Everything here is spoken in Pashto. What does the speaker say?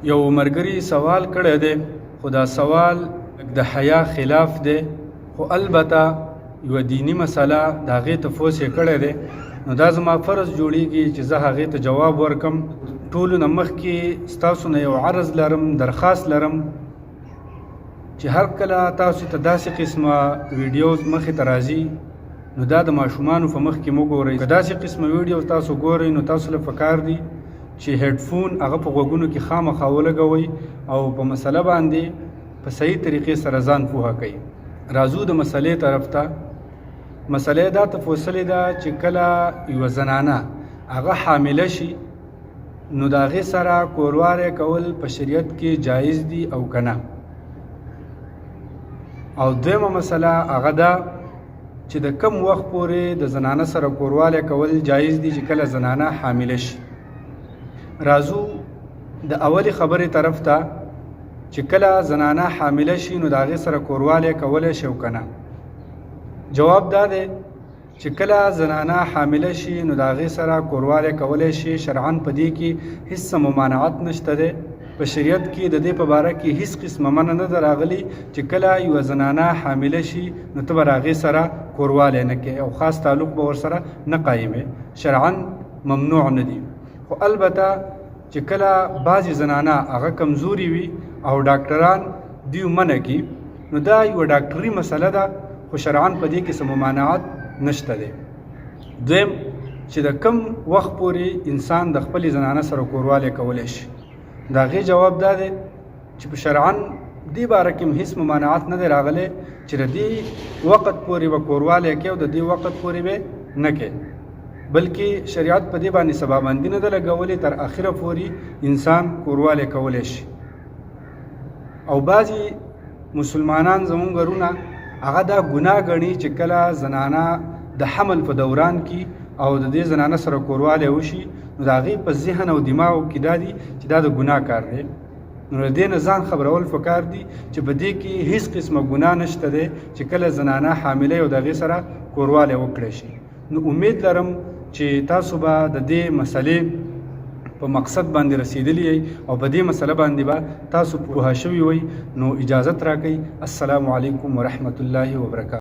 یو مرګري سوال کړی دی، خو دا سوال د حیا خلاف دی، خو البته یو دینی مسله د هغې تفوس یې کړی دی. نو دا زما فرض جوړیږي چې زه هغې ته جواب ورکم. ټولو نه مخکې ستاسو نه یو عرض لرم، درخواست لرم چې هر کله تاسو ته داسې قسمه ویډیوز مخې ته راځي نو دا د ماشومانو په مخ کې مه ګورئ. که داسې قسمه ویډیو تاسو ګورئ نو تاسو له پکار دي چې هیډفون هغه په غوږونو کې خامخا ولګوئ او په مسله باندې په صحیح طریقې سره ځان پوهه کوئ. راځو د مسلې طرف ته. مسله دا تفصیلي ده چې کله یوه زنانه هغه حامله شي نو د هغې سره کوروالی کول په شریعت کې جایز دي او که نه. او دویمه مسله هغه ده چې د کم وخت پورې د زنانه سره کوروالی کول جایز دي چې کله زنانه حامله شي. راځو د اولې خبرې طرف ته چې کله زنانه حامله شي نو د هغې سره کوروالی کولی شي او که نه. جواب دا دی چې کله زنانه حامله شي نو د هغې سره کوروالی کولی شي. شرعاً په دې کې هیڅ ممانعت نشته دی. په شریعت کې د دې په باره کې هیڅ قسمه منع نه ده راغلي چې کله یوه زنانه حامله شي نو ته به د هغې سره کوروالی نه کوې او خاص تعلق به ورسره نه قایمې. شرعاً ممنوع نه دي. خو البته چې کله بعضې زنانه هغه کمزوري وي او ډاکټران دوی منع کي نو دا یوه ډاکټري مسله ده، خو شرعاً په دې کې څه ممانعت نشته دی. دویم چې د کم وخت پورې انسان د خپلې زنانه سره کوروالی کولی شي، د هغې جواب دا دی چې په شرعاً دې باره کې هیڅ ممانعت نه دی راغلی چې د دې وخت پورې به کوروالی کوي او د دې وخت پورې به نه کوي، بلکې شریعت په دې باندې سبابندي نه ده لګولې. تر اخره پورې انسان کوروالی کولی شي. او بعضې مسلمانان زمونږ ورونه هغه دا ګناه ګڼي چې کله زنانه د حمل په دوران کې او د دې زنانه سره کوروالی وشي نو د هغې په ذهن او دماغو کې دا دي چې دا د ګناه کار دی. نو د دې نه ځان خبرول پکار دي چې په دې کې هیڅ قسمه ګناه نشته دی چې کله زنانه حامله او د هغې سره کوروالی وکړی شي. نو امید لرم چې تاسو به د دې مسلې په مقصد باندې رسیدلی یئ او په دې مسله باندې به تاسو پوه شوي وئ. نو اجازت راکئ. السلام علیکم ورحمت الله وبرکاته.